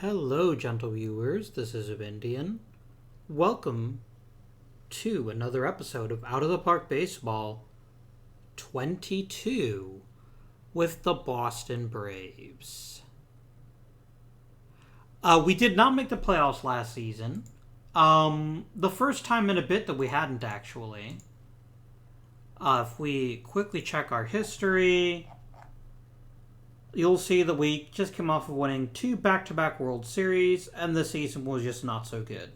Hello, gentle viewers. This is Indian. Welcome to another episode of Out of the Park Baseball 22 with the Boston Braves. We did not make the playoffs last season. The first time in a bit that we hadn't, actually. If we quickly check our history, you'll see that we just came off of winning 2 back-to-back World Series, and the season was just not so good.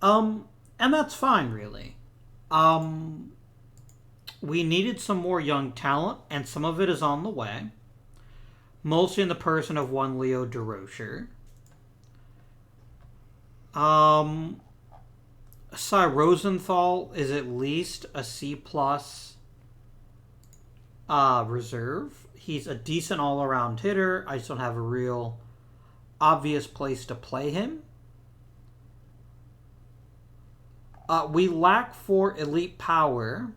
And that's fine, really. We needed some more young talent, and some of it is on the way. Mostly in the person of one Leo DeRocher. Cy Rosenthal is at least a C+ reserve. He's a decent all-around hitter. I just don't have a real obvious place to play him. We lack for elite power,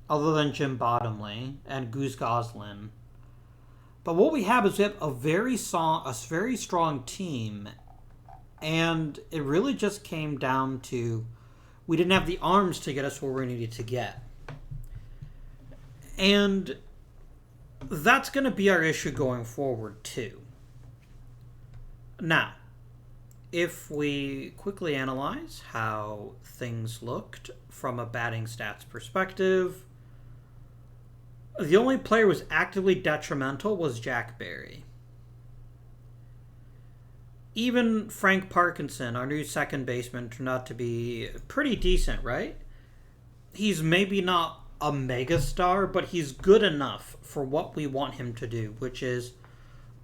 other than Jim Bottomley and Goose Goslin. But what we have is we have a very strong team, and it really just came down to we didn't have the arms to get us where we needed to get. And that's going to be our issue going forward, too. Now, if we quickly analyze how things looked from a batting stats perspective, the only player who was actively detrimental was Jack Barry. Even Frank Parkinson, our new second baseman, turned out to be pretty decent, right? He's maybe not a megastar, but he's good enough for what we want him to do, which is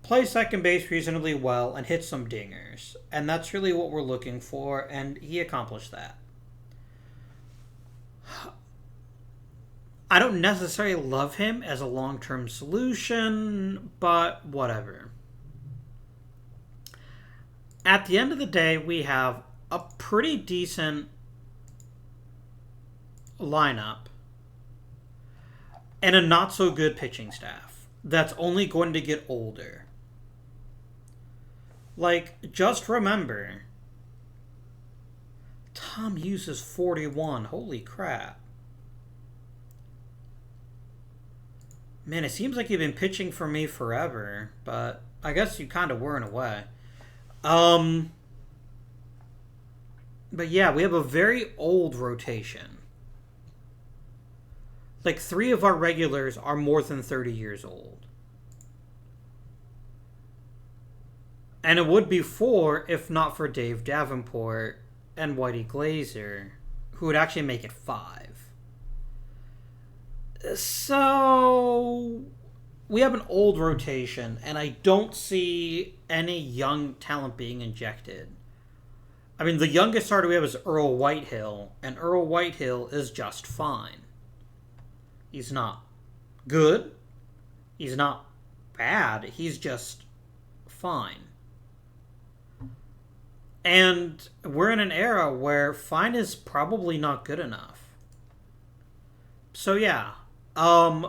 play second base reasonably well and hit some dingers. And that's really what we're looking for, and he accomplished that. I don't necessarily love him as a long-term solution, but whatever. At the end of the day, we have a pretty decent lineup and a not-so-good pitching staff that's only going to get older. Like, just remember, Tom Hughes is 41. Holy crap. Man, it seems like you've been pitching for me forever, but I guess you kind of were in a way. But yeah, we have a very old rotation. Like, 3 of our regulars are more than 30 years old. And it would be 4 if not for Dave Davenport and Whitey Glazer, who would actually make it 5. So we have an old rotation, and I don't see any young talent being injected. I mean, the youngest starter we have is Earl Whitehill, and Earl Whitehill is just fine. He's not good. He's not bad. He's just fine. And we're in an era where fine is probably not good enough. So yeah,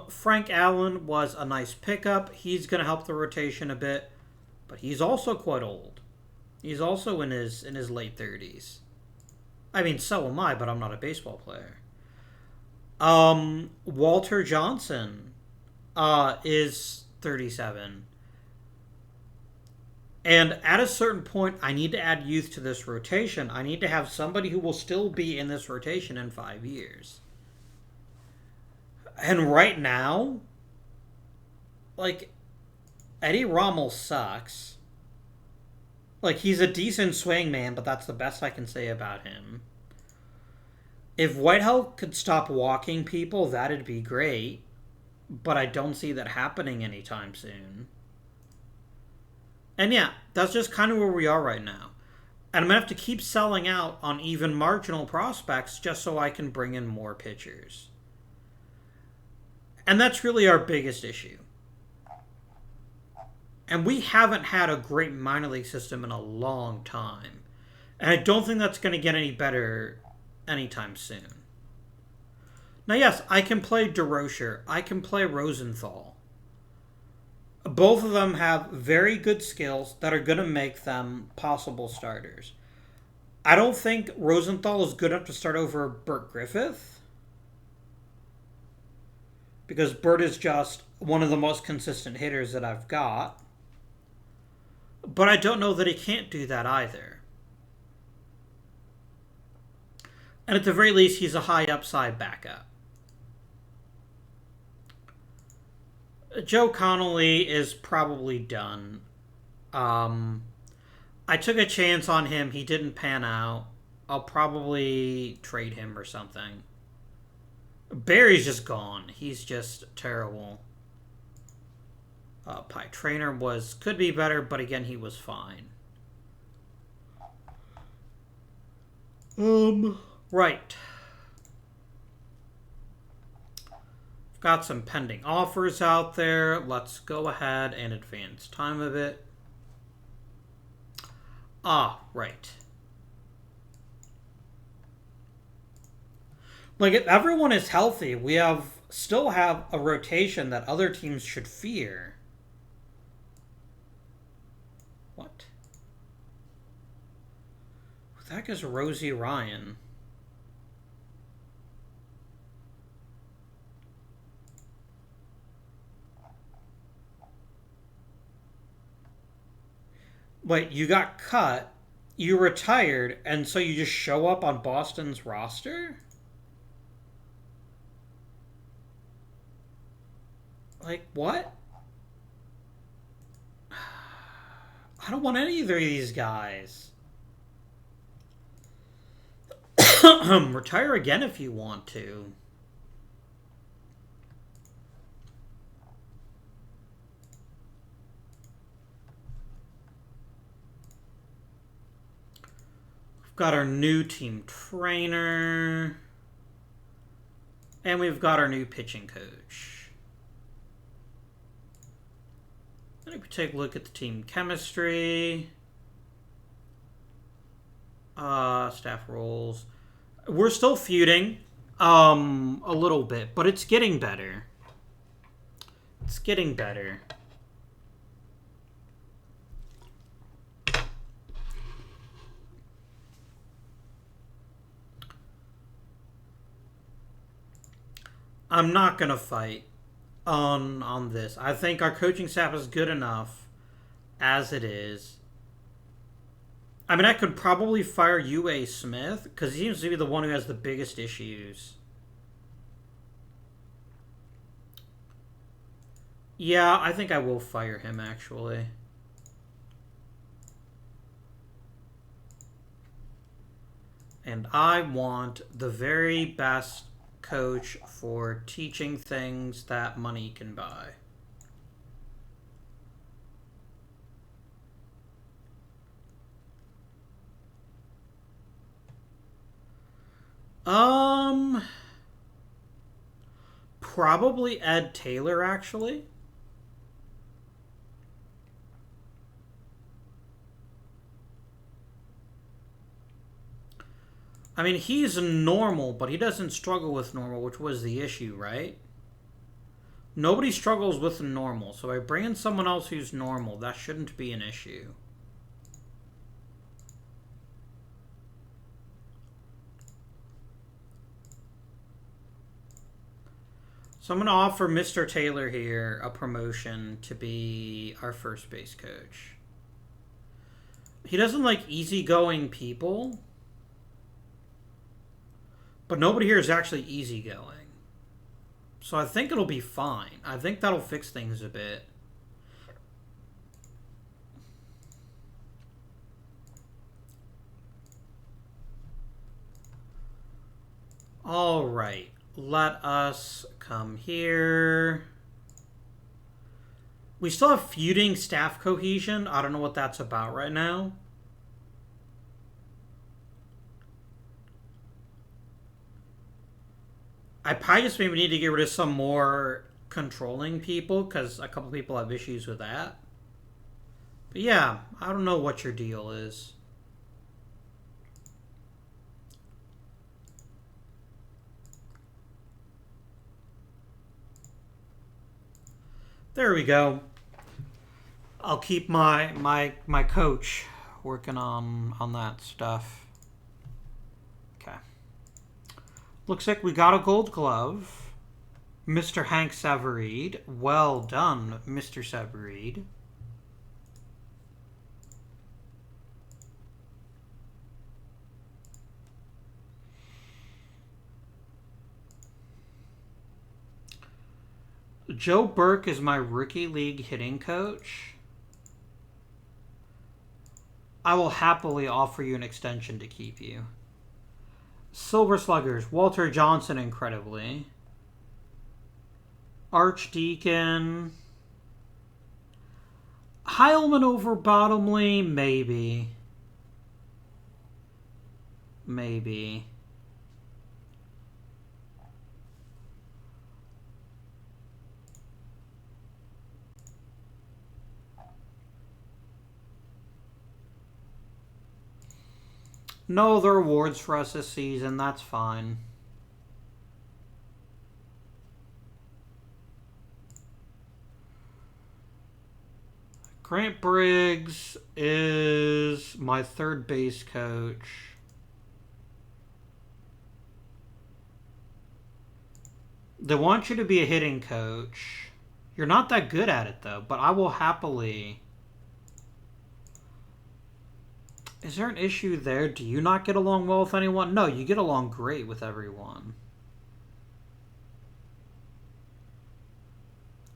Frank Allen was a nice pickup. He's going to help the rotation a bit, but he's also quite old. He's also in his late 30s. I mean, so am I, but I'm not a baseball player. Walter Johnson is 37. And at a certain point, I need to add youth to this rotation. I need to have somebody who will still be in this rotation in 5 years. And right now, like, Eddie Rommel sucks. Like, he's a decent swing man, but that's the best I can say about him. If Whitehill could stop walking people, that'd be great. But I don't see that happening anytime soon. And yeah, that's just kind of where we are right now. And I'm going to have to keep selling out on even marginal prospects just so I can bring in more pitchers. And that's really our biggest issue. And we haven't had a great minor league system in a long time. And I don't think that's going to get any better anytime soon. Now, yes, I can play DeRocher. I can play Rosenthal. Both of them have very good skills that are going to make them possible starters. I don't think Rosenthal is good enough to start over Bert Griffith, because Bert is just one of the most consistent hitters that I've got. But I don't know that he can't do that either. And at the very least, he's a high upside backup. Joe Connolly is probably done. I took a chance on him. He didn't pan out. I'll probably trade him or something. Barry's just gone. He's just terrible. Pie Trainer could be better, but again, he was fine. Right. Got some pending offers out there. Let's go ahead and advance time a bit. Right. Like, if everyone is healthy, we still have a rotation that other teams should fear. What? Who the heck is Rosie Ryan? Wait, you got cut, you retired, and so you just show up on Boston's roster? Like, what? I don't want any of these guys. Retire again if you want to. We've got our new team trainer. And we've got our new pitching coach. Let me take a look at the team chemistry. Staff roles. We're still feuding. A little bit, but it's getting better. It's getting better. I'm not going to fight on this. I think our coaching staff is good enough as it is. I mean, I could probably fire UA Smith because he seems to be the one who has the biggest issues. Yeah, I think I will fire him, actually. And I want the very best coach for teaching things that money can buy. Probably Ed Taylor, actually. I mean, he's normal, but he doesn't struggle with normal, which was the issue, right? Nobody struggles with normal, so by bringing someone else who's normal, that shouldn't be an issue. So I'm going to offer Mr. Taylor here a promotion to be our first base coach. He doesn't like easygoing people, but nobody here is actually easygoing. So I think it'll be fine. I think that'll fix things a bit. All right. Let us come here. We still have feuding staff cohesion. I don't know what that's about right now. I probably just maybe need to get rid of some more controlling people because a couple people have issues with that. But yeah, I don't know what your deal is. There we go. I'll keep my coach working on that stuff. Okay. Looks like we got a gold glove. Mr. Hank Savaride. Well done, Mr. Savaride. Joe Burke is my rookie league hitting coach. I will happily offer you an extension to keep you. Silver Sluggers, Walter Johnson, incredibly. Archdeacon. Heilman over Bottomley, maybe. Maybe. No other awards for us this season. That's fine. Grant Briggs is my third base coach. They want you to be a hitting coach. You're not that good at it, though, but I will happily... Is there an issue there? Do you not get along well with anyone? No, you get along great with everyone.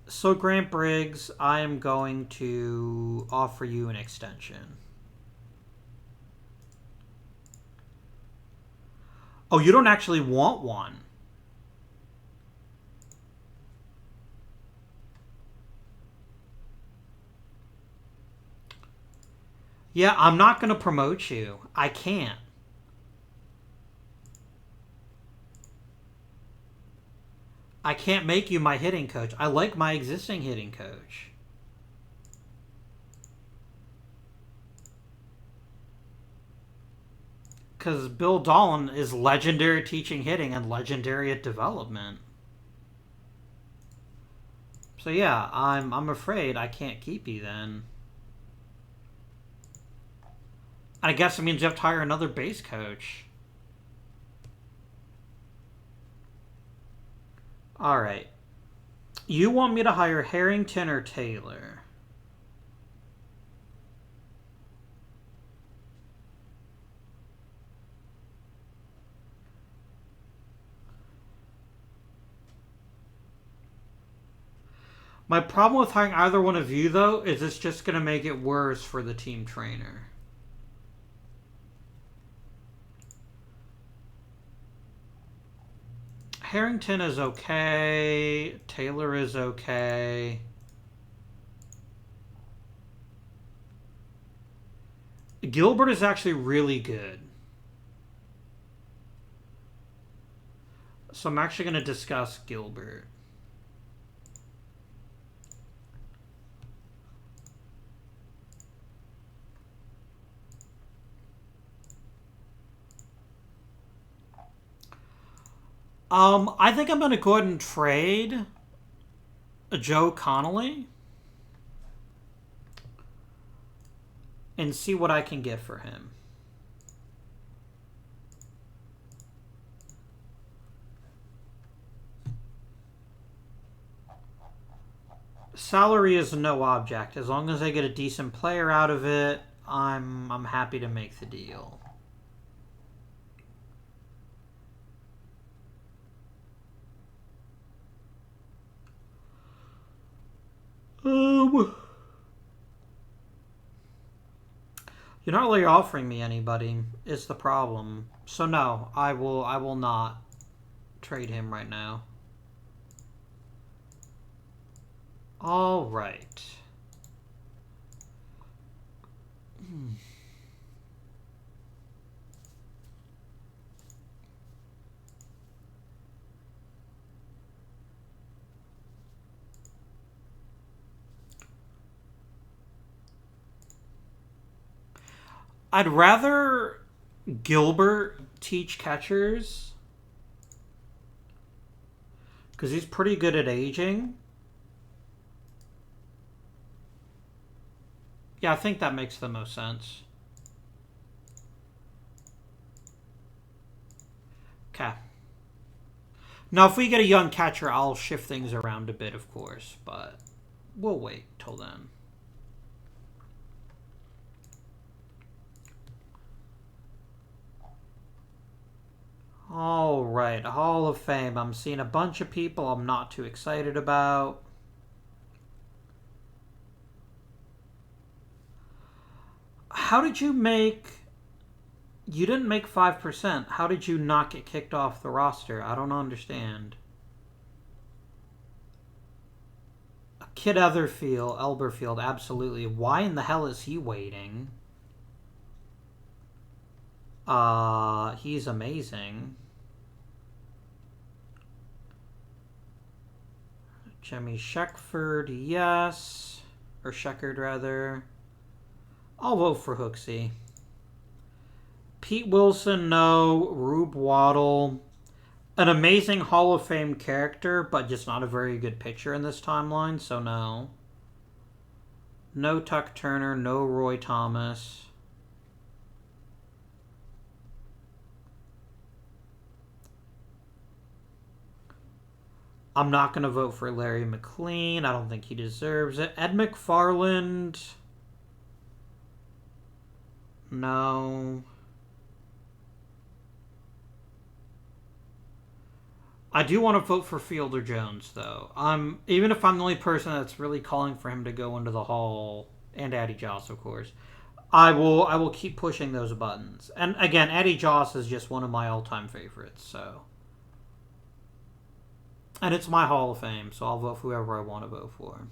So, Grant Briggs, I am going to offer you an extension. Oh, you don't actually want one. Yeah, I'm not going to promote you. I can't. I can't make you my hitting coach. I like my existing hitting coach. Because Bill Dolan is legendary at teaching hitting and legendary at development. So yeah, I'm afraid I can't keep you then. I guess it means you have to hire another base coach. Alright. You want me to hire Harrington or Taylor? My problem with hiring either one of you, though, is it's just going to make it worse for the team trainer. Harrington is okay. Taylor is okay. Gilbert is actually really good. So I'm actually going to discuss Gilbert. I think I'm going to go ahead and trade Joe Connolly and see what I can get for him. Salary is no object. As long as I get a decent player out of it, I'm happy to make the deal. You're not really offering me anybody, is the problem. So no, I will not trade him right now. All right. I'd rather Gilbert teach catchers because he's pretty good at aging. Yeah, I think that makes the most sense. Okay. Now, if we get a young catcher, I'll shift things around a bit, of course, but we'll wait till then. All right, Hall of Fame. I'm seeing a bunch of people I'm not too excited about. How did you make... You didn't make 5%. How did you not get kicked off the roster? I don't understand. Kid Elberfield, absolutely. Why in the hell is he waiting? He's amazing. Jimmy Sheckford, yes. Or Sheckard, rather. I'll vote for Hooksy. Pete Wilson, no. Rube Waddle. An amazing Hall of Fame character, but just not a very good pitcher in this timeline, so no. No Tuck Turner, no Roy Thomas. I'm not going to vote for Larry McLean. I don't think he deserves it. Ed McFarland. No. I do want to vote for Fielder Jones, though. Even if I'm the only person that's really calling for him to go into the Hall, and Addie Joss, of course, I will keep pushing those buttons. And again, Addie Joss is just one of my all-time favorites, so... And it's my Hall of Fame, so I'll vote for whoever I want to vote for.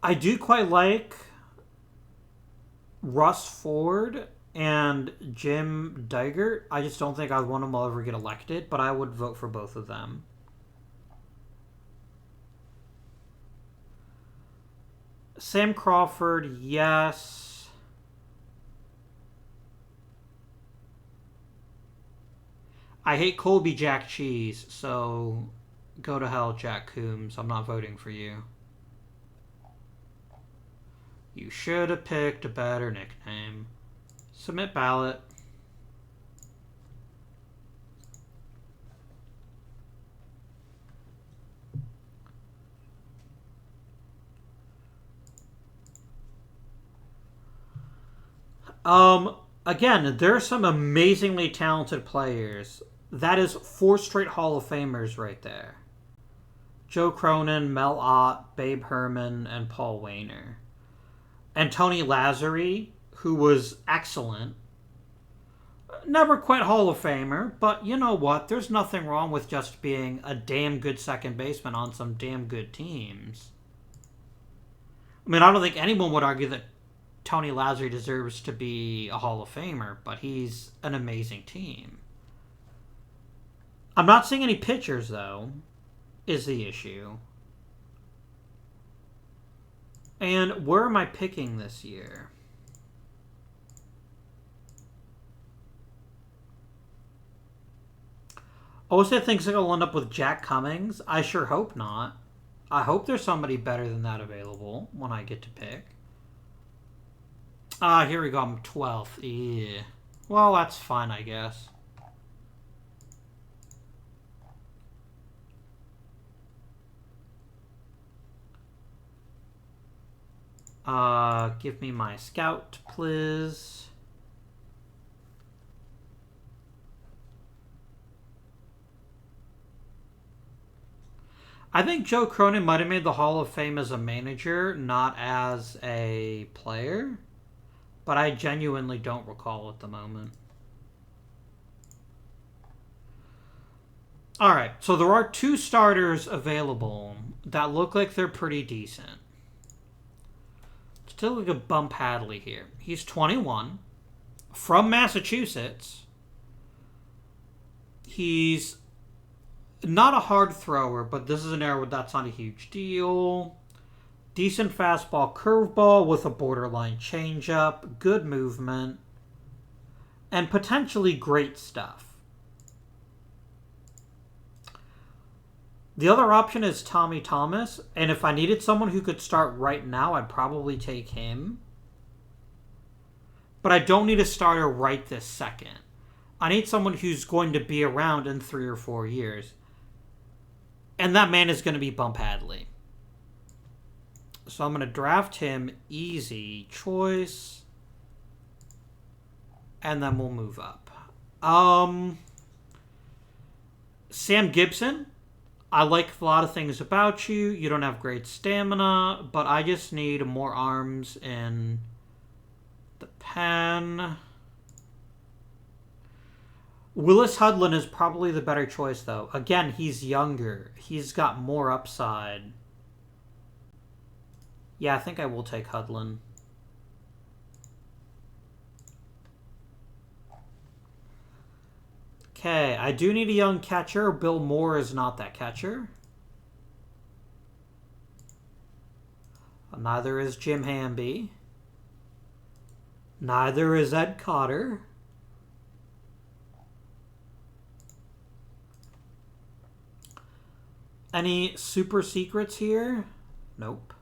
I do quite like Russ Ford and Jim Digert. I just don't think either one of them will ever get elected, but I would vote for both of them. Sam Crawford, yes. I hate Colby Jack Cheese, so go to hell, Jack Coombs. I'm not voting for you. You should have picked a better nickname. Submit ballot. Again, there are some amazingly talented players. That is 4 straight Hall of Famers right there. Joe Cronin, Mel Ott, Babe Herman, and Paul Wainer. And Tony Lazzari, who was excellent. Never quite Hall of Famer, but you know what? There's nothing wrong with just being a damn good second baseman on some damn good teams. I mean, I don't think anyone would argue that Tony Lazzari deserves to be a Hall of Famer, but he's an amazing team. I'm not seeing any pitchers, though, is the issue. And where am I picking this year? OSA thinks it'll end up with Jack Cummings. I sure hope not. I hope there's somebody better than that available when I get to pick. Here we go. I'm 12th. Yeah. Well, that's fine, I guess. Give me my scout, please. I think Joe Cronin might have made the Hall of Fame as a manager, not as a player. But I genuinely don't recall at the moment. Alright, so there are 2 starters available that look like they're pretty decent. Still look at Bump Hadley here. He's 21, from Massachusetts. He's not a hard thrower, but this is an area where that's not a huge deal. Decent fastball, curveball with a borderline changeup, good movement, and potentially great stuff. The other option is Tommy Thomas, and if I needed someone who could start right now, I'd probably take him. But I don't need a starter right this second. I need someone who's going to be around in 3 or 4 years. And that man is going to be Bump Hadley. So I'm going to draft him, easy choice. And then we'll move up. Sam Gibson. I like a lot of things about you. You don't have great stamina, but I just need more arms in the pen. Willis Hudlin is probably the better choice, though. Again, he's younger. He's got more upside. Yeah, I think I will take Hudlin. Okay, I do need a young catcher. Bill Moore is not that catcher. Neither is Jim Hamby. Neither is Ed Cotter. Any super secrets here? Nope.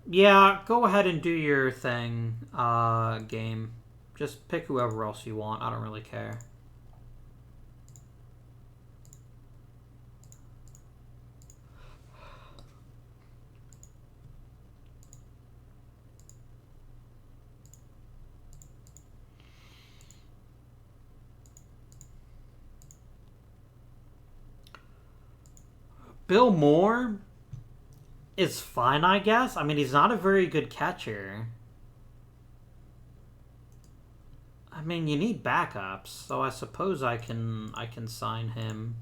Yeah, go ahead and do your thing, game. Just pick whoever else you want. I don't really care. Bill Moore is fine, I guess. I mean, he's not a very good catcher. I mean, you need backups, so I suppose I can sign him.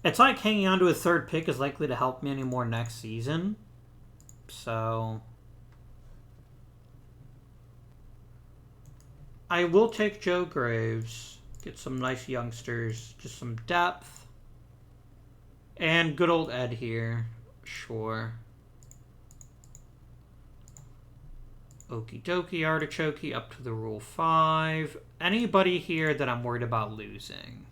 It's like hanging on to a third pick is likely to help me anymore next season. So I will take Joe Graves. Get some nice youngsters, just some depth. And good old Ed here. Sure. Okie dokie, artichoke up to the rule 5. Anybody here that I'm worried about losing?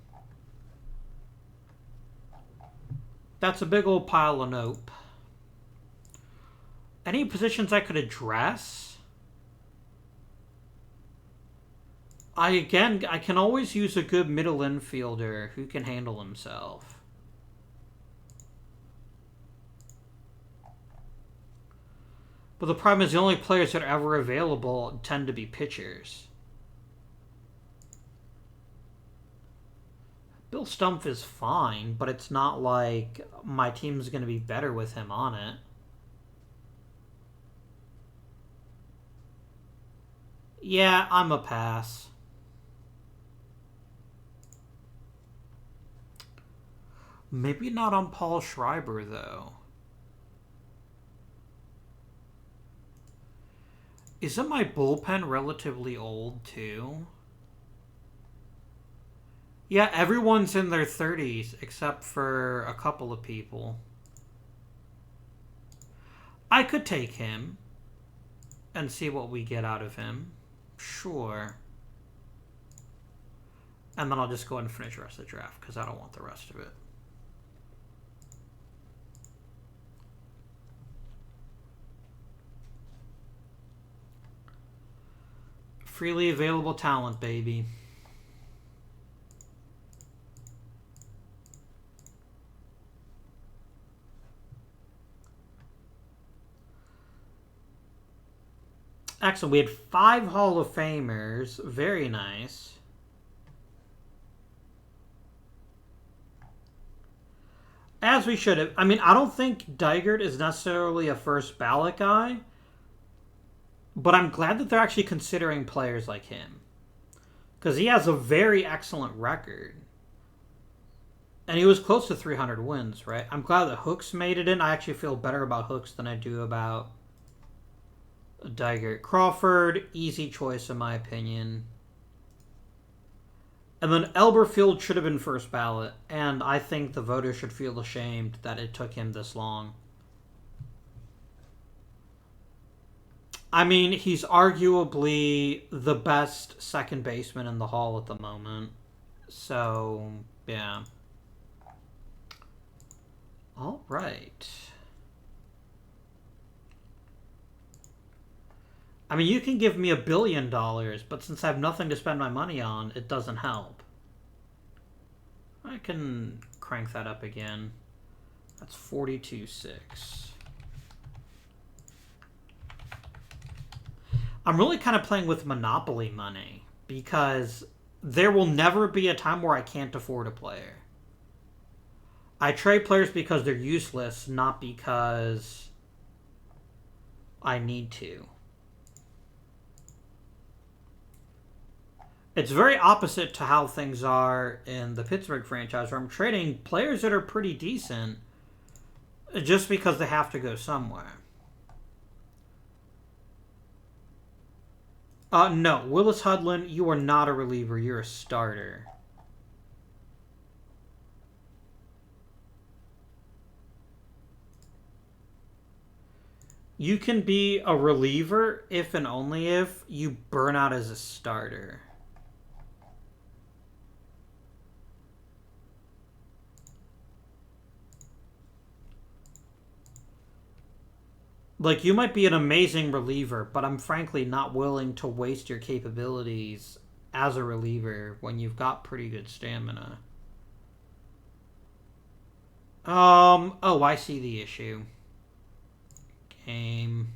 That's a big old pile of nope. Any positions I could address? I can always use a good middle infielder who can handle himself. But the problem is the only players that are ever available tend to be pitchers. Bill Stumpf is fine, but it's not like my team's going to be better with him on it. Yeah, I'm a pass. Maybe not on Paul Schreiber, though. Isn't my bullpen relatively old, too? Yeah, everyone's in their 30s, except for a couple of people. I could take him and see what we get out of him. Sure. And then I'll just go ahead and finish the rest of the draft, because I don't want the rest of it. Freely available talent, baby. Excellent. We had 5 Hall of Famers. Very nice. As we should have. I mean, I don't think Dygert is necessarily a first ballot guy. But I'm glad that they're actually considering players like him. Because he has a very excellent record. And he was close to 300 wins, right? I'm glad that Hooks made it in. I actually feel better about Hooks than I do about Dygert. Crawford, easy choice in my opinion. And then Elberfield should have been first ballot. And I think the voters should feel ashamed that it took him this long. I mean, he's arguably the best second baseman in the Hall at the moment. So, yeah. All right. I mean, you can give me $1 billion, but since I have nothing to spend my money on, it doesn't help. I can crank that up again. That's 42.6. I'm really kind of playing with Monopoly money because there will never be a time where I can't afford a player. I trade players because they're useless, not because I need to. It's very opposite to how things are in the Pittsburgh franchise, where I'm trading players that are pretty decent just because they have to go somewhere. No, Willis Hudlin, you are not a reliever. You're a starter. You can be a reliever if and only if you burn out as a starter. Like, you might be an amazing reliever, but I'm frankly not willing to waste your capabilities as a reliever when you've got pretty good stamina. Oh, I see the issue. Game.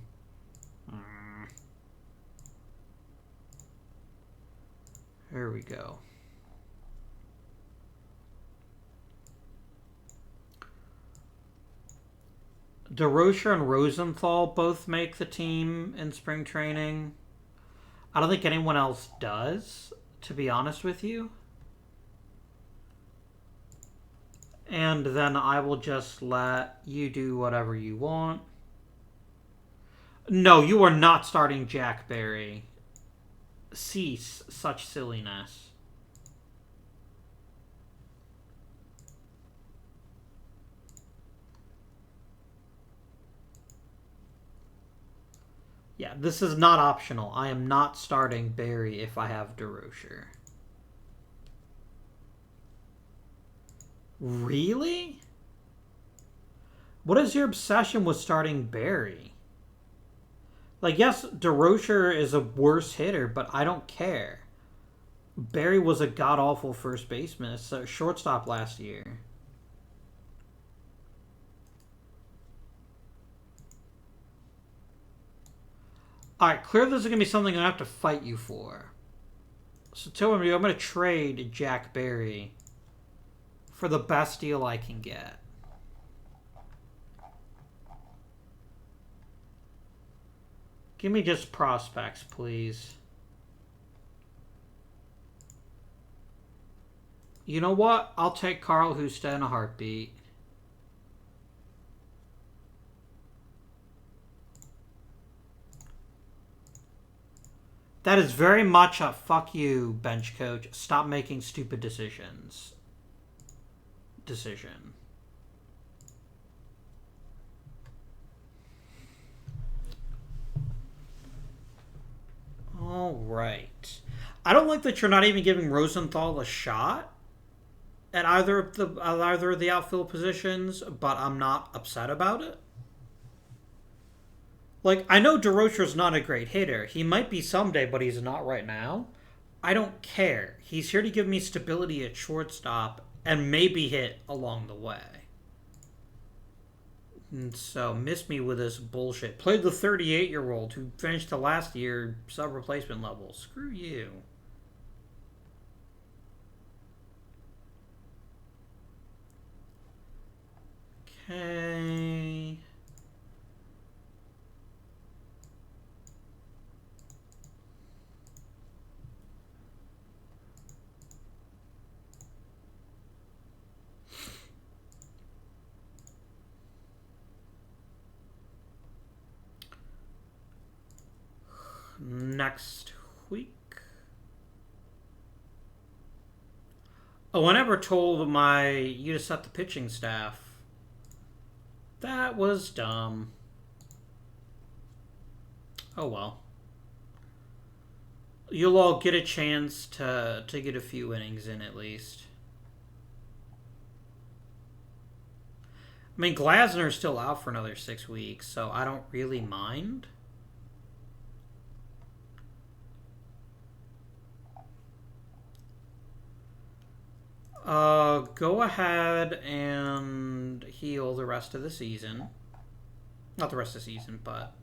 Here we go. DeRocher and Rosenthal both make the team in spring training. I don't think anyone else does, to be honest with you. And then I will just let you do whatever you want. No, you are not starting Jack Barry. Cease such silliness. Yeah, this is not optional. I am not starting Barry if I have DeRocher. Really? What is your obsession with starting Barry? Like, yes, DeRocher is a worse hitter, but I don't care. Barry was a god-awful first baseman, so shortstop last year. Alright, clearly this is going to be something I'm going to have to fight you for. So tell me, I'm going to trade Jack Barry for the best deal I can get. Give me just prospects, please. You know what? I'll take Carl Husta in a heartbeat. That is very much a fuck you, bench coach. Stop making stupid decisions. Decision. All right. I don't like that you're not even giving Rosenthal a shot at either of the outfield positions, but I'm not upset about it. Like, I know DeRocher's not a great hitter. He might be someday, but he's not right now. I don't care. He's here to give me stability at shortstop and maybe hit along the way. And so, miss me with this bullshit. Played the 38-year-old who finished the last year sub-replacement level. Screw you. Okay. Next week. Oh, I never told you to set the pitching staff. That was dumb. Oh well. You'll all get a chance to get a few innings in at least. I mean, Glasner's still out for another 6 weeks, so I don't really mind. Go ahead and heal the rest of the season. Not the rest of the season, but...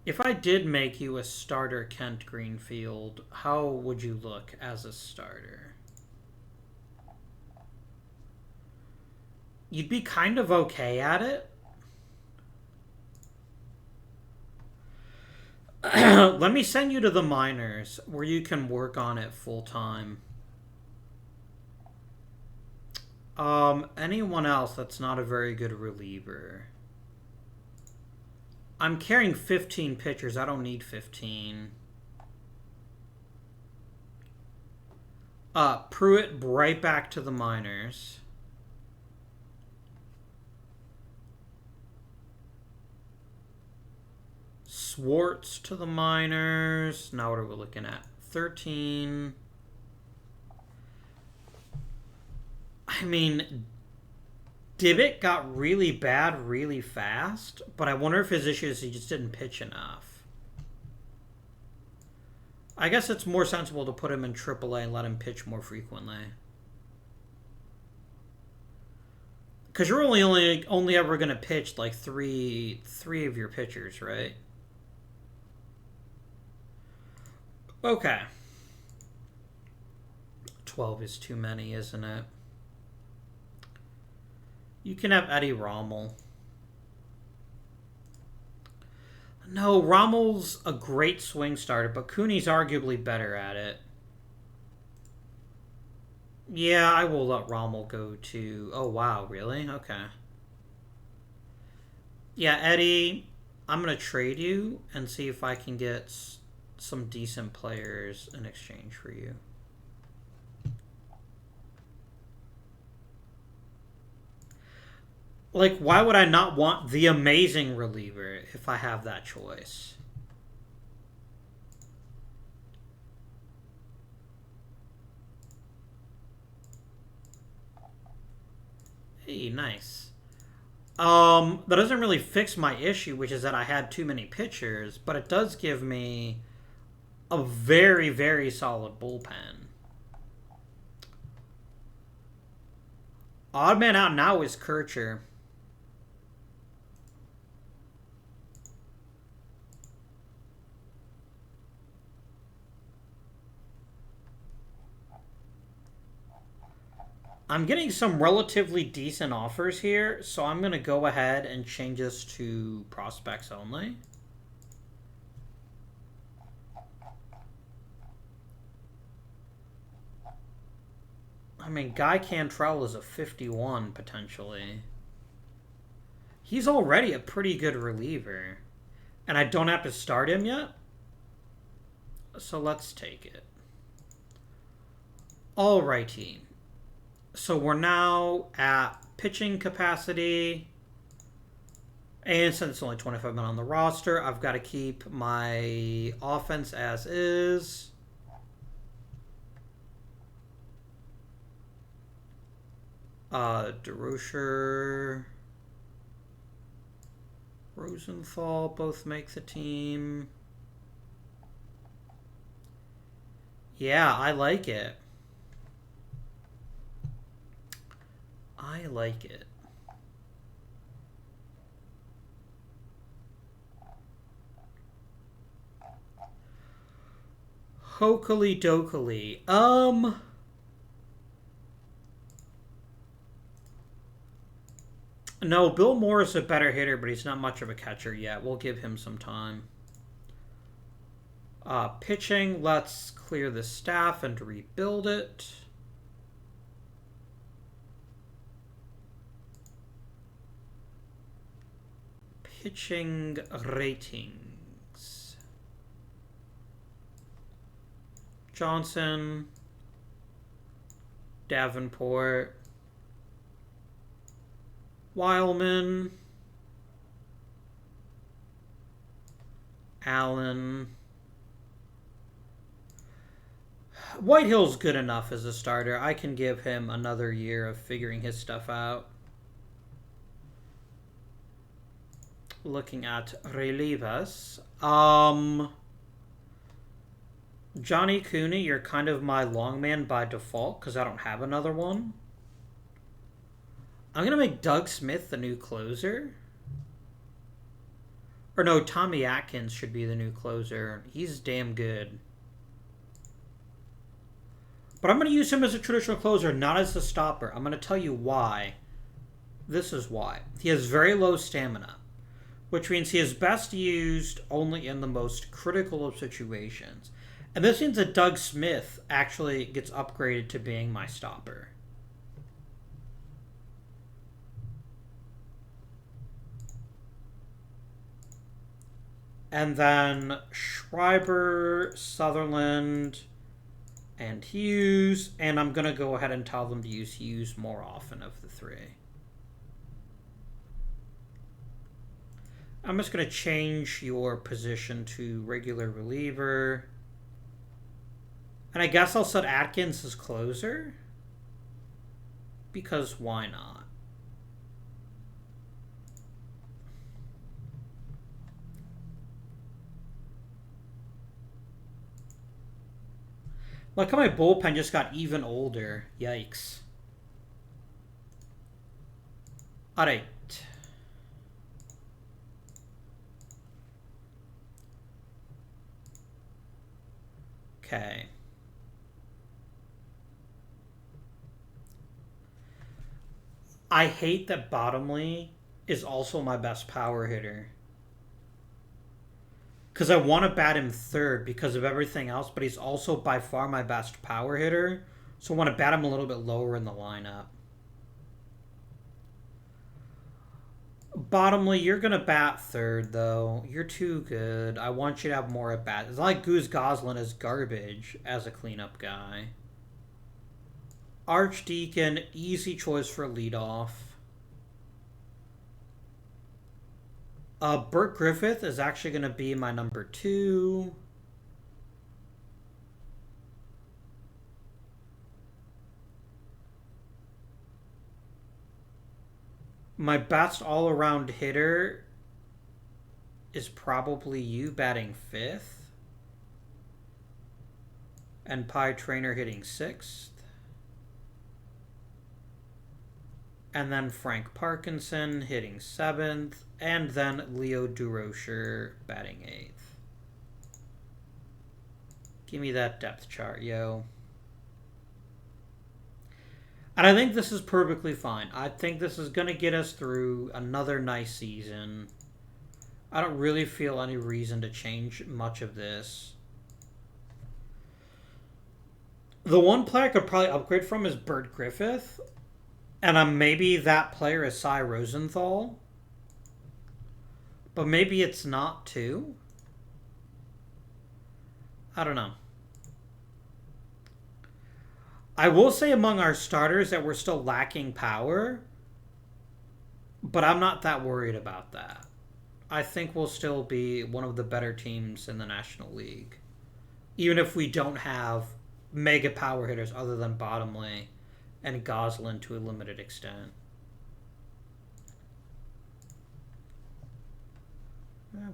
If I did make you a starter Kent Greenfield, how would you look as a starter? You'd be kind of okay at it. Let me send you to the minors where you can work on it full time. Anyone else that's not a very good reliever? I'm carrying 15 pitchers. I don't need 15. Pruitt right back to the minors. Swartz to the minors. Now what are we looking at? 13. I mean, Dibbit got really bad really fast, but I wonder if his issue is he just didn't pitch enough. I guess it's more sensible to put him in AAA and let him pitch more frequently. Because you're only ever going to pitch like three of your pitchers, right? Okay. 12 is too many, isn't it? You can have Eddie Rommel. No, Rommel's a great swing starter, but Cooney's arguably better at it. Yeah, I will let Rommel go to... Oh, wow, really? Okay. Yeah, Eddie, I'm going to trade you and see if I can get some decent players in exchange for you. Like, why would I not want the amazing reliever if I have that choice? Hey, nice. That doesn't really fix my issue, which is that I had too many pitchers, but it does give me a very, very solid bullpen. Odd man out now is Kircher. I'm getting some relatively decent offers here, so I'm going to go ahead and change this to prospects only. I mean, Guy Cantrell is a 51, potentially. He's already a pretty good reliever. And I don't have to start him yet. So let's take it. Alrighty. So we're now at pitching capacity. And since it's only 25 men on the roster, I've got to keep my offense as is. DeRocher, Rosenthal both make the team. Yeah, I like it. I like it. Hokely dokely. No, Bill Moore is a better hitter, but he's not much of a catcher yet. We'll give him some time. Pitching, let's clear the staff and rebuild it. Pitching ratings. Johnson, Davenport. Wileman. Allen. Whitehill's good enough as a starter. I can give him another year of figuring his stuff out. Looking at relievers. Johnny Cooney, you're kind of my long man by default because I don't have another one. I'm going to make Doug Smith the new closer. Or no, Tommy Atkins should be the new closer. He's damn good. But I'm going to use him as a traditional closer, not as a stopper. I'm going to tell you why. This is why. He has very low stamina, which means he is best used only in the most critical of situations. And this means that Doug Smith actually gets upgraded to being my stopper. And then Schreiber, Sutherland, and Hughes. And I'm going to go ahead and tell them to use Hughes more often of the three. I'm just going to change your position to regular reliever. And I guess I'll set Atkins as closer. Because why not? Look how my bullpen just got even older. Yikes. Alright. Okay. I hate that Bottomley is also my best power hitter. Because I want to bat him third because of everything else, but he's also by far my best power hitter. So I want to bat him a little bit lower in the lineup. Bottomley, you're going to bat third, though. You're too good. I want you to have more at bat. It's like Goose Goslin is garbage as a cleanup guy. Archdeacon, easy choice for leadoff. Bert Griffith is actually going to be my number 2. My best all-around hitter is probably you batting 5th. And Pie Trainer hitting 6th. And then Frank Parkinson hitting 7th. And then Leo Durocher batting 8th. Give me that depth chart, yo. And I think this is perfectly fine. I think this is going to get us through another nice season. I don't really feel any reason to change much of this. The one player I could probably upgrade from is Bert Griffith. And maybe that player is Cy Rosenthal. But maybe it's not too. I don't know. I will say among our starters that we're still lacking power. But I'm not that worried about that. I think we'll still be one of the better teams in the National League. Even if we don't have mega power hitters other than Bottomley and Goslin to a limited extent.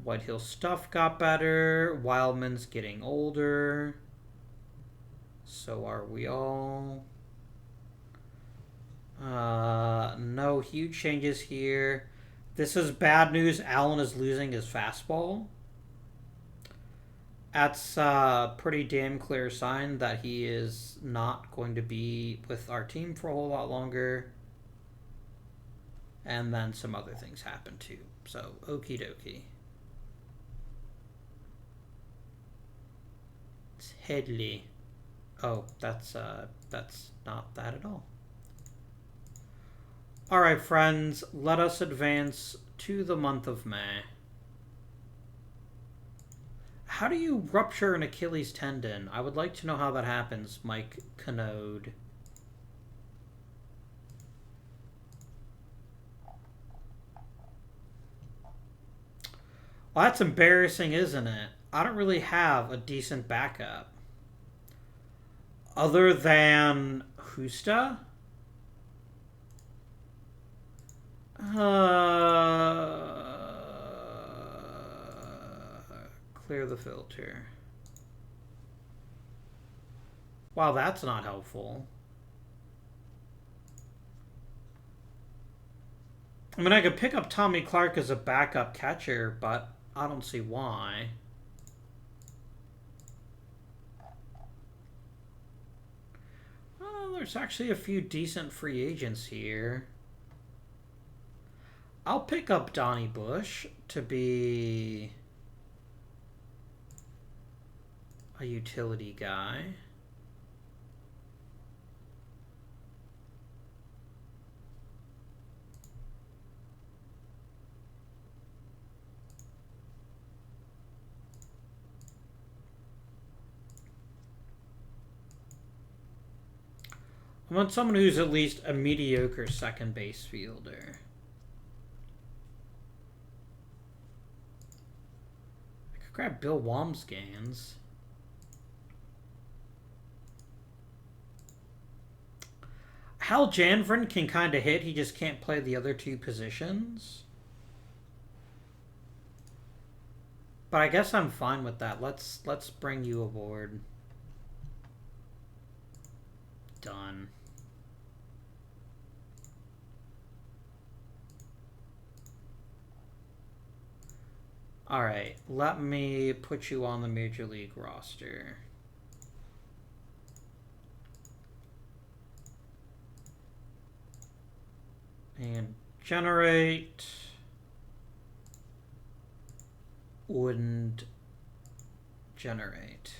Whitehill stuff got better. Wildman's getting older. So are we all. No huge changes here. This is bad news. Allen is losing his fastball. That's a pretty damn clear sign that he is not going to be with our team for a whole lot longer. And then some other things happen too. So, okie dokie. It's Headley. Oh, that's not that at all. Alright, friends, let us advance to the month of May. How do you rupture an Achilles tendon? I would like to know how that happens, Mike Canode. Well, that's embarrassing, isn't it? I don't really have a decent backup. Other than Husta? Clear the filter. Wow, that's not helpful. I mean, I could pick up Tommy Clark as a backup catcher, but I don't see why. Well, there's actually a few decent free agents here. I'll pick up Donnie Bush to be a utility guy. I want someone who's at least a mediocre second base fielder. I could grab Bill Wamsgans. Hal Janvrin can kind of hit. He just can't play the other two positions. But I guess I'm fine with that. Let's bring you aboard. Done. All right, let me put you on the Major League roster. And generate. Wouldn't generate.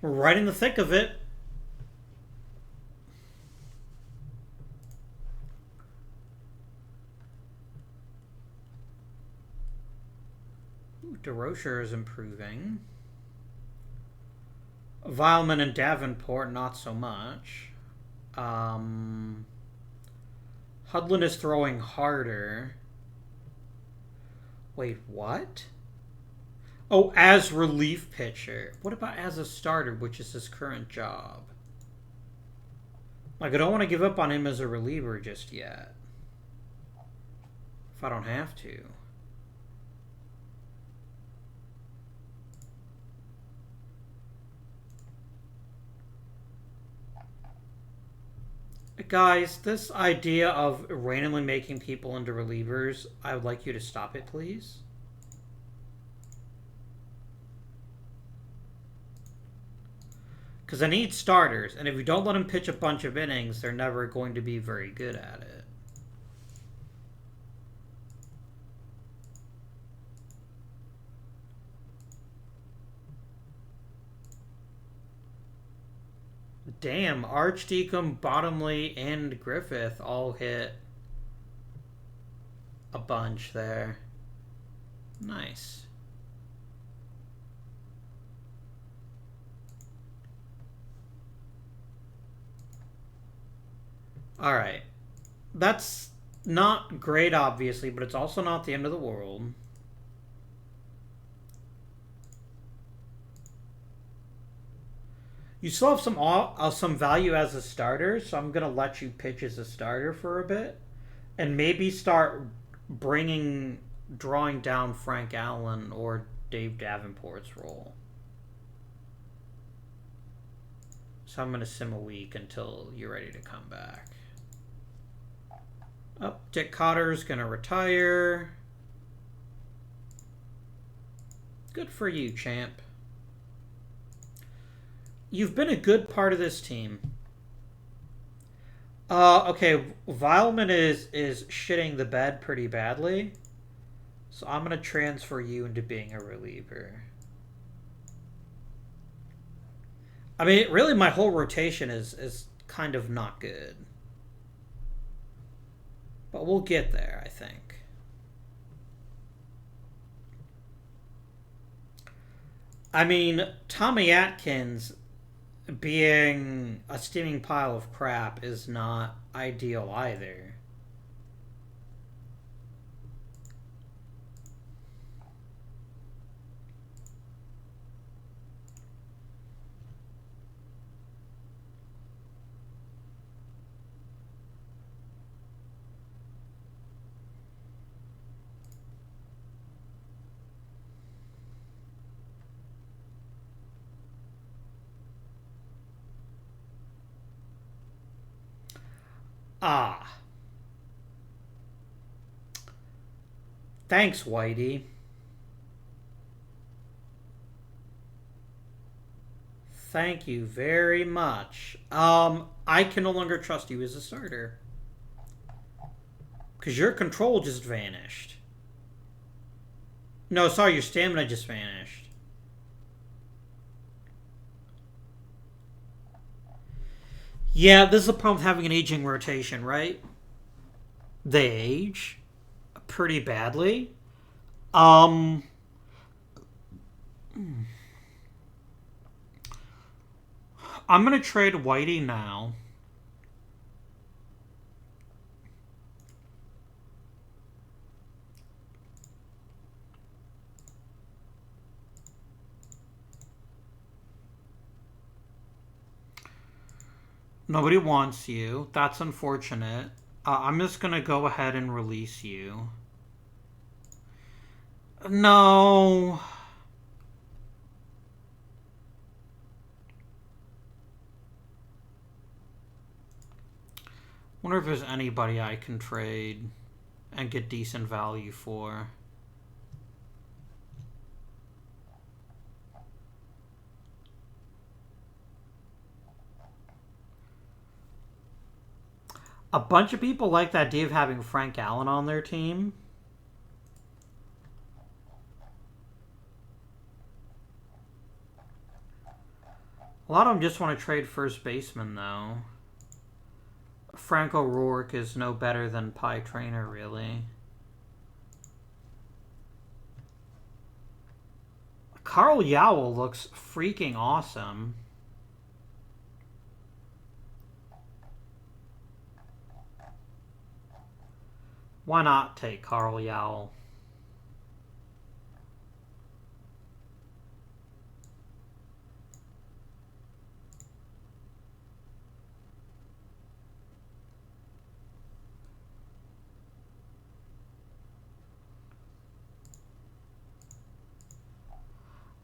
We're right in the thick of it. Ooh, DeRocher is improving. Vileman and Davenport, not so much. Hudlin is throwing harder. Wait, what? Oh, as relief pitcher. What about as a starter, which is his current job? Like, I don't want to give up on him as a reliever just yet. If I don't have to. Guys, this idea of randomly making people into relievers, I would like you to stop it, please. Because I need starters, and if you don't let them pitch a bunch of innings, they're never going to be very good at it. Damn, Archdeacon, Bottomley, and Griffith all hit a bunch there. Nice. Alright. That's not great, obviously, but it's also not the end of the world. You still have some value as a starter, so I'm going to let you pitch as a starter for a bit. And maybe start drawing down Frank Allen or Dave Davenport's role. So I'm going to sim a week until you're ready to come back. Oh, Dick Cotter's going to retire. Good for you, champ. You've been a good part of this team. Okay, Vileman is shitting the bed pretty badly. So I'm going to transfer you into being a reliever. I mean, really, my whole rotation is kind of not good. But we'll get there, I think. I mean, Tommy Atkins being a steaming pile of crap is not ideal either. Ah. Thanks, Whitey. Thank you very much. I can no longer trust you as a starter. Because your control just vanished. No, sorry, your stamina just vanished. Yeah, this is the problem with having an aging rotation, right? They age pretty badly. I'm gonna trade Whitey now. Nobody wants you. That's unfortunate. I'm just gonna go ahead and release you. No. Wonder if there's anybody I can trade and get decent value for. A bunch of people like that idea of having Frank Allen on their team. A lot of them just want to trade first baseman, though. Frank O'Rourke is no better than Pie Trainer, really. Carl Yowell looks freaking awesome. Why not take Carl Yowell?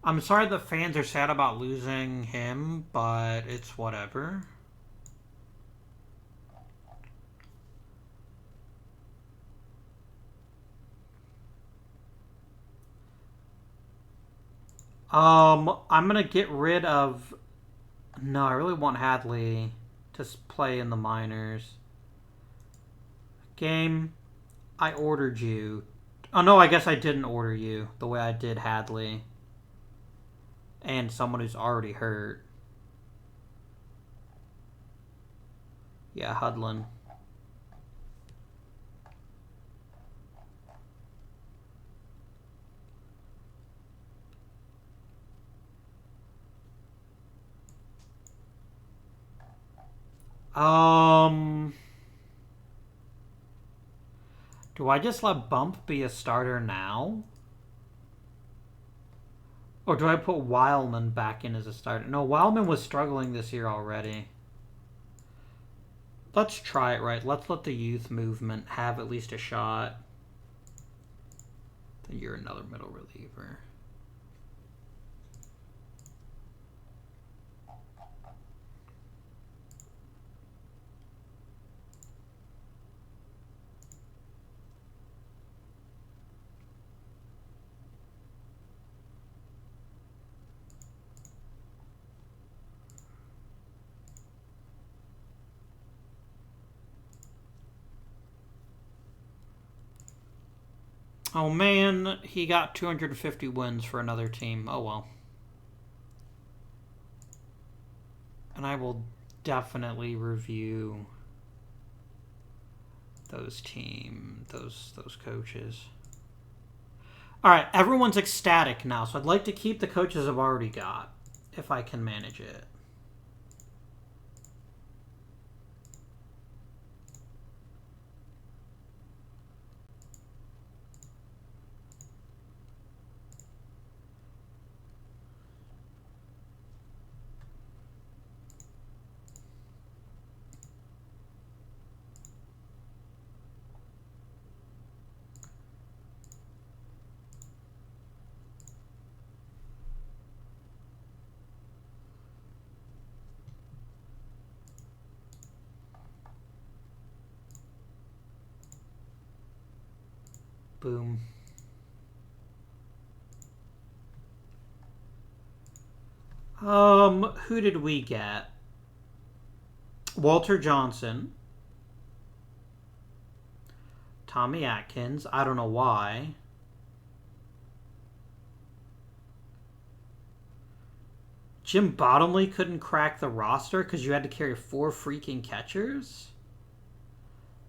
I'm sorry the fans are sad about losing him, but it's whatever. I'm gonna get rid of... No, I really want Hadley to play in the minors. Game, I ordered you. Oh no, I guess I didn't order you the way I did Hadley. And someone who's already hurt. Yeah, Hudlin. Do I just let Bump be a starter now? Or do I put Wildman back in as a starter? No, Wildman was struggling this year already. Let's try it right. Let's let the youth movement have at least a shot. Then you're another middle reliever. Oh man, he got 250 wins for another team. Oh well. And I will definitely review those those coaches. Alright, everyone's ecstatic now, so I'd like to keep the coaches I've already got, if I can manage it. Boom. Who did we get? Walter Johnson. Tommy Atkins. I don't know why. Jim Bottomley couldn't crack the roster because you had to carry 4 freaking catchers?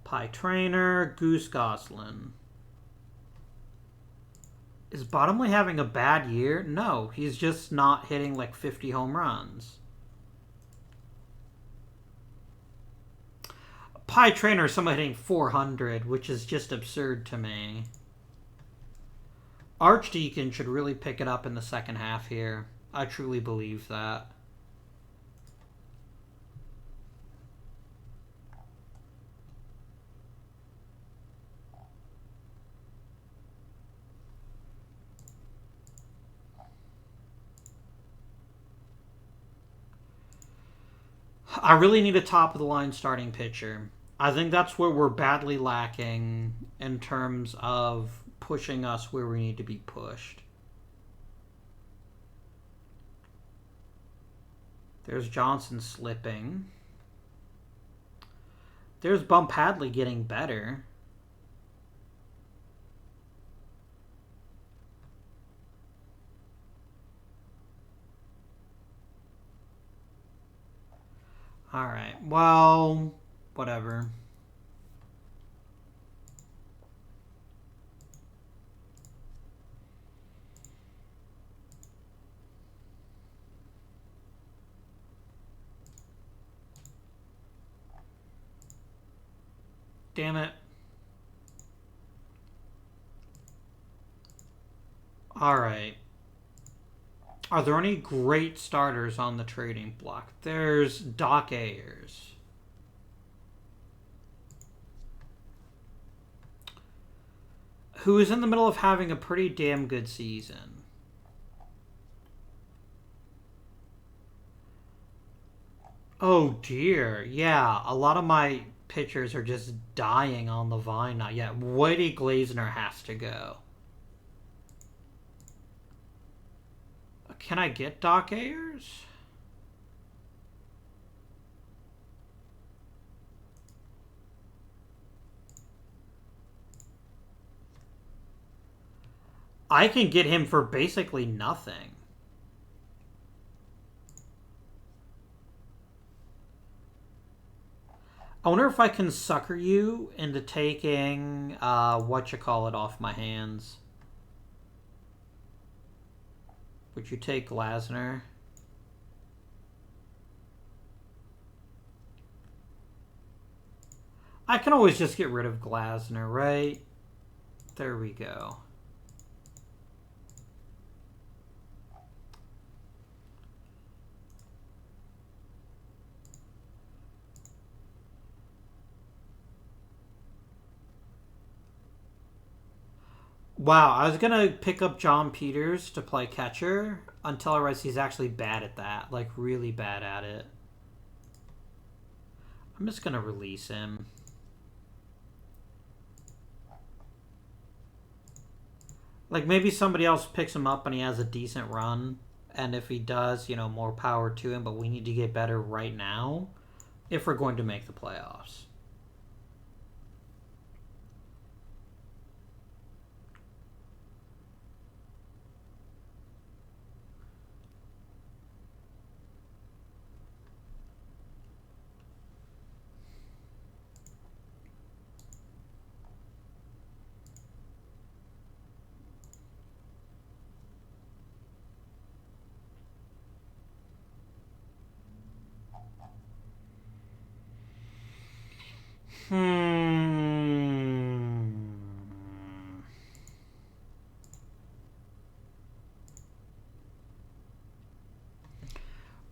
Pie Trainer. Goose Goslin. Is Bottomley having a bad year? No, he's just not hitting like 50 home runs. Pie Trainer is someone hitting 400, which is just absurd to me. Archdeacon should really pick it up in the second half here. I truly believe that. I really need a top-of-the-line starting pitcher. I think that's where we're badly lacking in terms of pushing us where we need to be pushed. There's Johnson slipping. There's Bump Hadley getting better. Alright, well, whatever. Damn it. Alright. Are there any great starters on the trading block? There's Doc Ayers. Who is in the middle of having a pretty damn good season. Oh dear. Yeah, a lot of my pitchers are just dying on the vine now. Yeah, Whitey Glazner has to go. Can I get Doc Ayers? I can get him for basically nothing. I wonder if I can sucker you into taking whatchamacallit off my hands. Would you take Glasner? I can always just get rid of Glasner, right? There we go. Wow, I was gonna pick up John Peters to play catcher until I realized he's actually bad at that. Like, really bad at it. I'm just gonna release him. Like, maybe somebody else picks him up and he has a decent run. And if he does, you know, more power to him. But we need to get better right now if we're going to make the playoffs.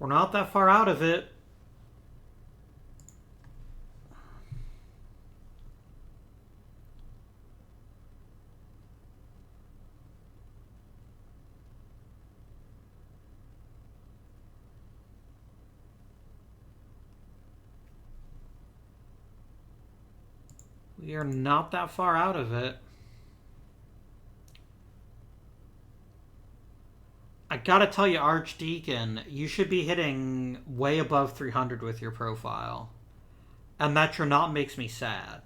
We're not that far out of it. We are not that far out of it. I gotta tell you, Archdeacon, you should be hitting way above 300 with your profile. And that you're not makes me sad.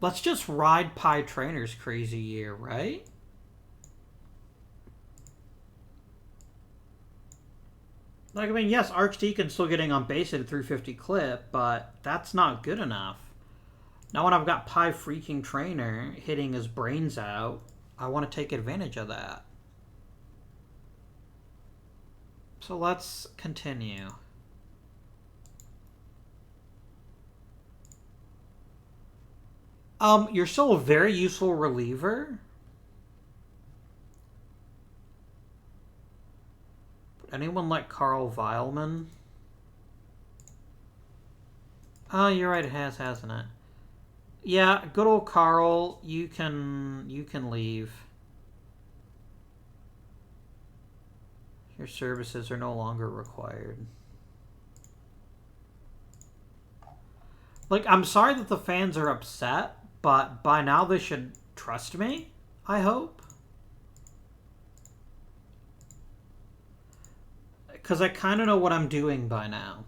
Let's just ride Pi Trainer's crazy year, right? Like, I mean, yes, Archdeacon's still getting on base at a 350 clip, but that's not good enough. Now when I've got Pi freaking Trainer hitting his brains out, I want to take advantage of that. So let's continue. You're still a very useful reliever. Anyone like Carl Weilman? Oh, you're right, it has, hasn't it? Yeah, good old Carl, you can leave. Your services are no longer required. Like, I'm sorry that the fans are upset, but by now they should trust me, I hope. Because I kind of know what I'm doing by now.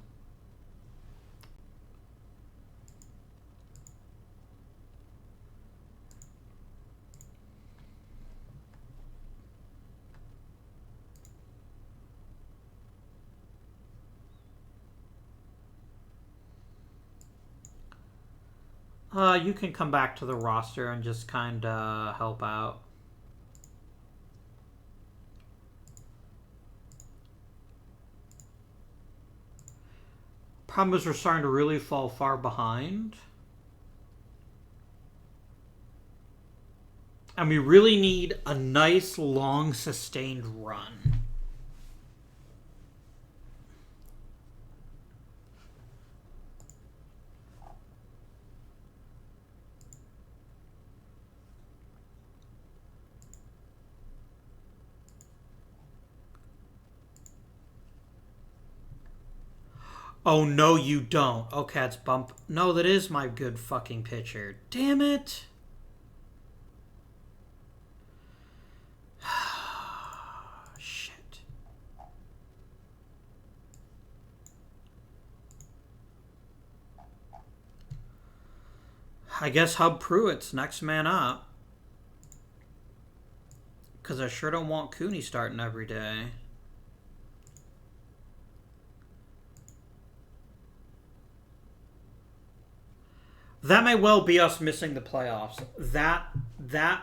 You can come back to the roster and just kind of help out. Problem is we're starting to really fall far behind. And we really need a nice, long, sustained run. Oh, no, you don't. Oh, Cat's bump. No, that is my good fucking pitcher. Damn it. Shit. I guess Hub Pruitt's next man up. Because I sure don't want Cooney starting every day. That may well be us missing the playoffs. That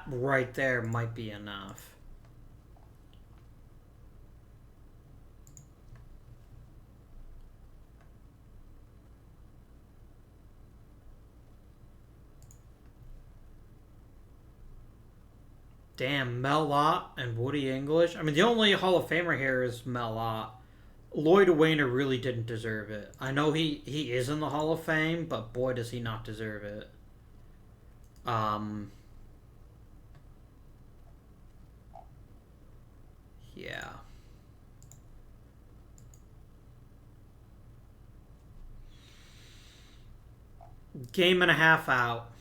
right there might be enough. Damn, Mel Lott and Woody English. I mean, the only Hall of Famer here is Mel Lott. Lloyd Wayner really didn't deserve it. I know he is in the Hall of Fame, but boy, does he not deserve it. Yeah. Game and a half out.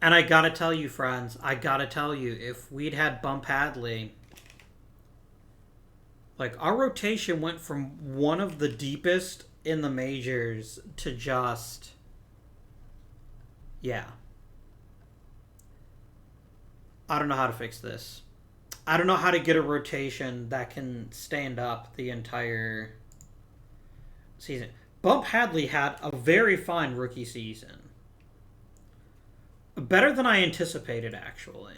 And I gotta tell you, friends, if we'd had Bump Hadley, like, our rotation went from one of the deepest in the majors to just... Yeah. I don't know how to fix this. I don't know how to get a rotation that can stand up the entire season. Bump Hadley had a very fine rookie season. Better than I anticipated, actually.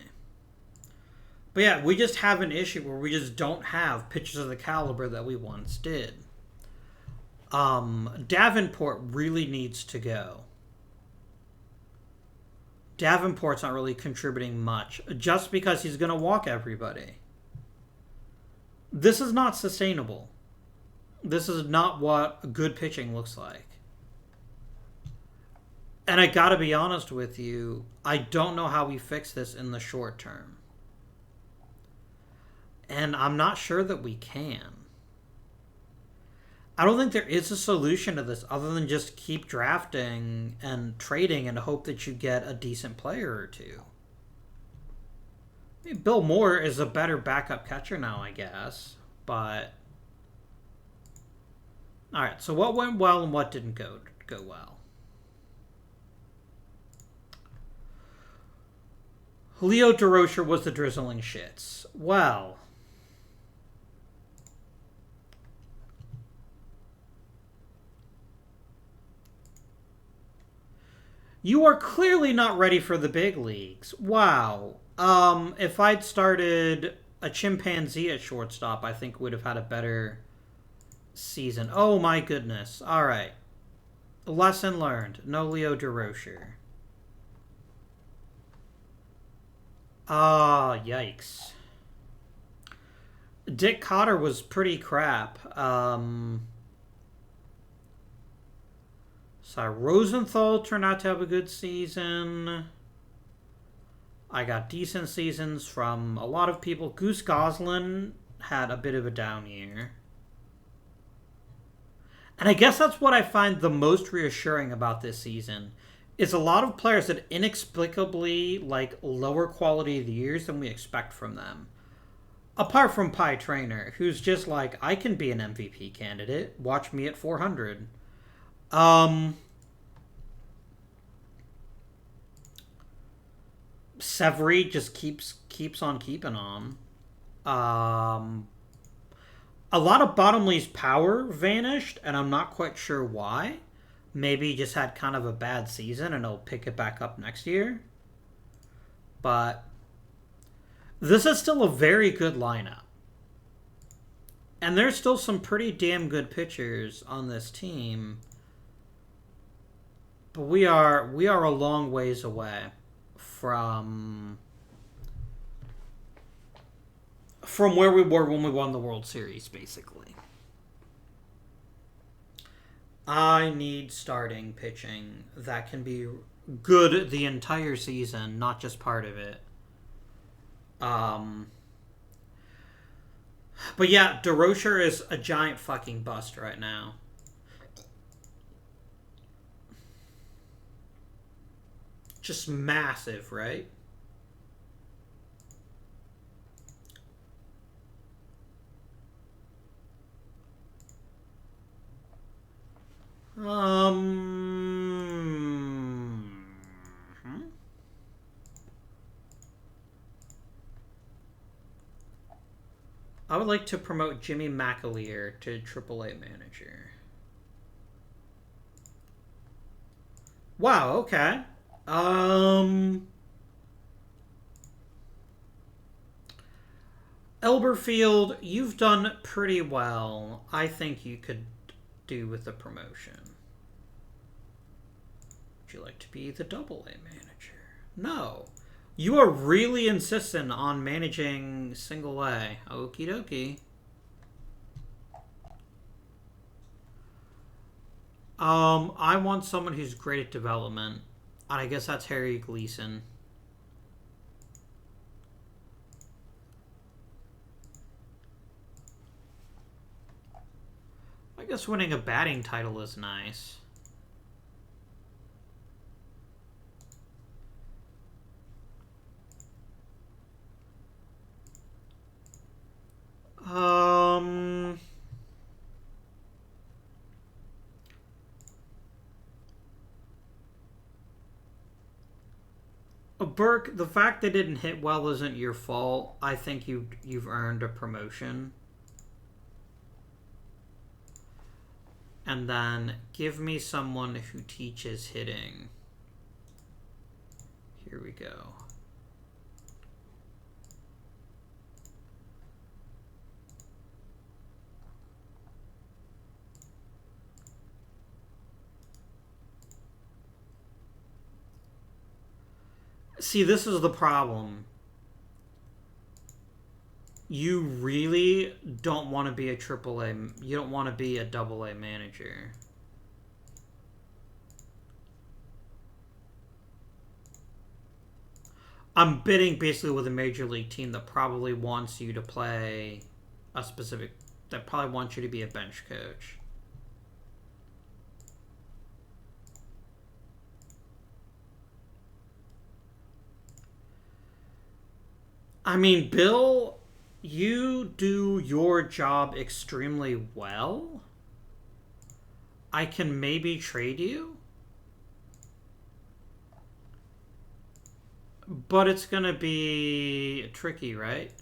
But yeah, we just have an issue where we just don't have pitchers of the caliber that we once did. Davenport really needs to go. Davenport's not really contributing much, just because he's going to walk everybody. This is not sustainable. This is not what good pitching looks like. And I gotta be honest with you, I don't know how we fix this in the short term. And I'm not sure that we can. I don't think there is a solution to this other than just keep drafting and trading and hope that you get a decent player or two. I mean, Bill Moore is a better backup catcher now, I guess. But all right, so what went well and what didn't go well? Julio DeRocher was the drizzling shits. Well, you are clearly not ready for the big leagues. Wow. If I'd started a chimpanzee at shortstop, I think would have had a better season. Oh my goodness. All right. Lesson learned. No Leo DeRocher. Ah, yikes. Dick Cotter was pretty crap. So Rosenthal turned out to have a good season. I got decent seasons from a lot of people. Goose Goslin had a bit of a down year. And I guess that's what I find the most reassuring about this season is a lot of players that inexplicably like lower quality years than we expect from them. Apart from Pie Trainer, who's just like, I can be an MVP candidate. Watch me at 400. Severy just keeps on keeping on. A lot of Bottomley's power vanished, and I'm not quite sure why. Maybe he just had kind of a bad season, and he'll pick it back up next year. But this is still a very good lineup. And there's still some pretty damn good pitchers on this team. But we are a long ways away from where we were when we won the World Series, basically. I need starting pitching that can be good the entire season, not just part of it. But yeah, DeRocher is a giant fucking bust right now. Just massive, right? I would like to promote Jimmy Mcaleer to AAA manager. Wow, okay. Elberfield, you've done pretty well. I think you could do with the promotion. Would you like to be the AA manager? No. You are really insistent on managing single A. Okie dokie. I want someone who's great at development. And I guess that's Harry Gleason. I guess winning a batting title is nice. Burke, the fact they didn't hit well isn't your fault. I think you've earned a promotion. And then give me someone who teaches hitting. Here we go. See, this is the problem. You really don't want to be a AAA. You don't want to be a AA manager. I'm bidding basically with a major league team that probably wants you to play a specific... That probably wants you to be a bench coach. I mean, Bill, you do your job extremely well. I can maybe trade you. But it's going to be tricky, right?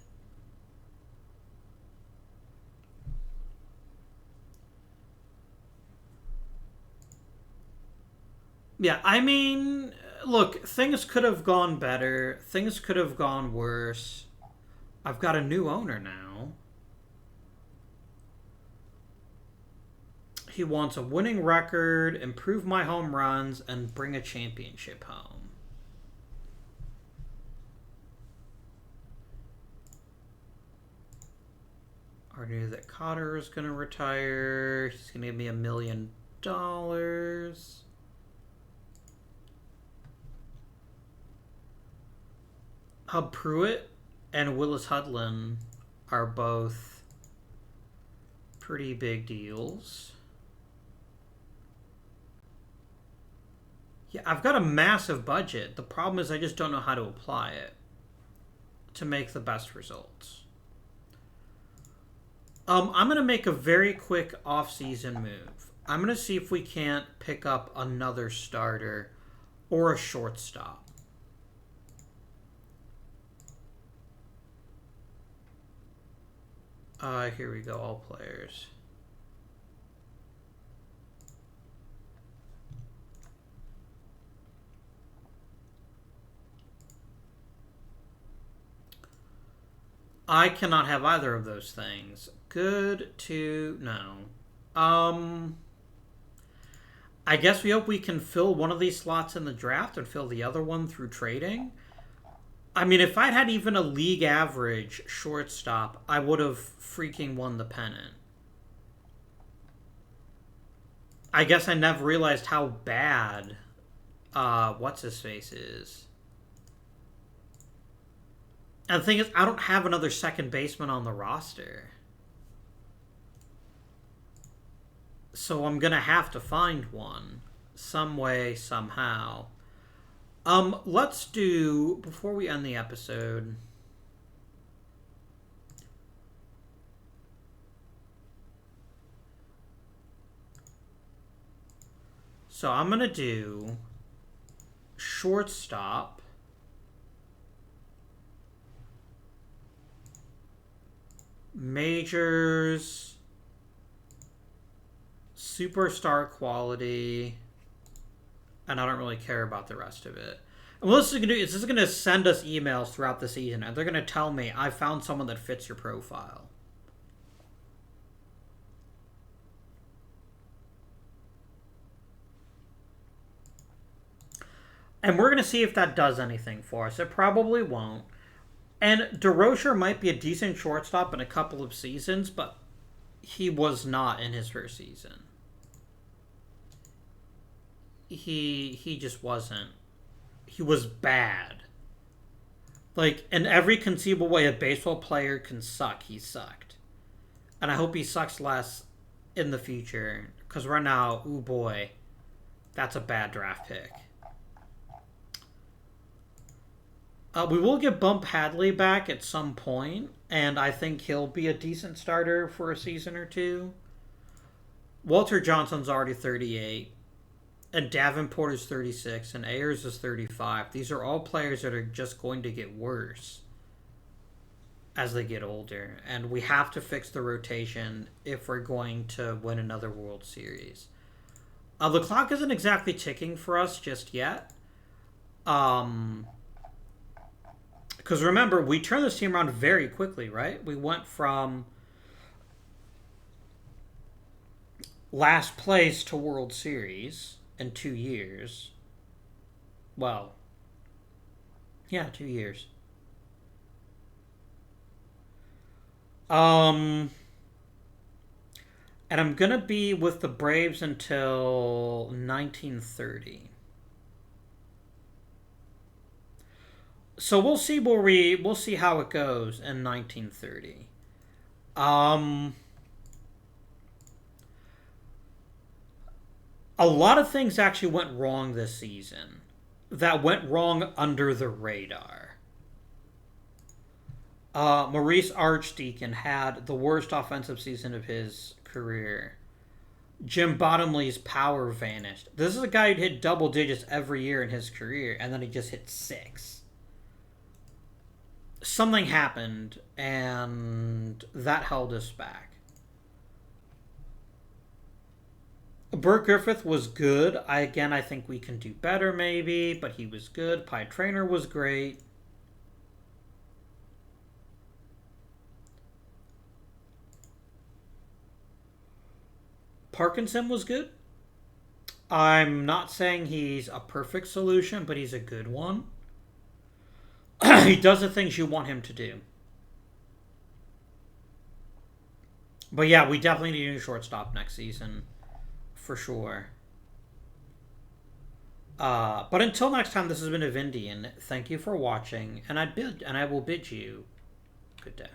Yeah, I mean, look, things could have gone better. Things could have gone worse. I've got a new owner now. He wants a winning record, improve my home runs, and bring a championship home. I knew that Cotter is going to retire. He's going to give me $1 million. Hub Pruitt and Willis Hudlin are both pretty big deals. Yeah, I've got a massive budget. The problem is I just don't know how to apply it to make the best results. I'm going to make a very quick off-season move. I'm going to see if we can't pick up another starter or a shortstop. Here we go, all players. I cannot have either of those things. Good to know. I guess we hope we can fill one of these slots in the draft and fill the other one through trading. I mean, if I'd had even a league average shortstop, I would have freaking won the pennant. I guess I never realized how bad what's-his-face is. And the thing is, I don't have another second baseman on the roster. So I'm going to have to find one. Some way, somehow. Let's do, before we end the episode... So I'm going to do shortstop. Majors. Superstar quality. And I don't really care about the rest of it. And what this is going to do is this is going to send us emails throughout the season. And they're going to tell me, I found someone that fits your profile. And we're going to see if that does anything for us. It probably won't. And DeRocher might be a decent shortstop in a couple of seasons, but he was not in his first season. He just wasn't. He was bad. Like, in every conceivable way a baseball player can suck, he sucked. And I hope he sucks less in the future. Because right now, ooh boy, that's a bad draft pick. We will get Bump Hadley back at some point, and I think he'll be a decent starter for a season or two. Walter Johnson's already 38, and Davenport is 36, and Ayers is 35. These are all players that are just going to get worse as they get older, and we have to fix the rotation if we're going to win another World Series. The clock isn't exactly ticking for us just yet. Because remember, we turned this team around very quickly, right? We went from last place to World Series in 2 years. Well, yeah, 2 years. And I'm going to be with the Braves until 1930. So we'll see we'll see how it goes in 1930. A lot of things actually went wrong this season that went wrong under the radar. Maurice Archdeacon had the worst offensive season of his career. Jim Bottomley's power vanished. This is a guy who hit double digits every year in his career, and then he just hit 6. Something happened, and that held us back. Bert Griffith was good. I think we can do better maybe, but he was good. Pie Trainer was great. Parkinson was good. I'm not saying he's a perfect solution, but he's a good one. He does the things you want him to do. But yeah, we definitely need a new shortstop next season. For sure. But until next time, this has been Avindian. Thank you for watching, and I will bid you good day.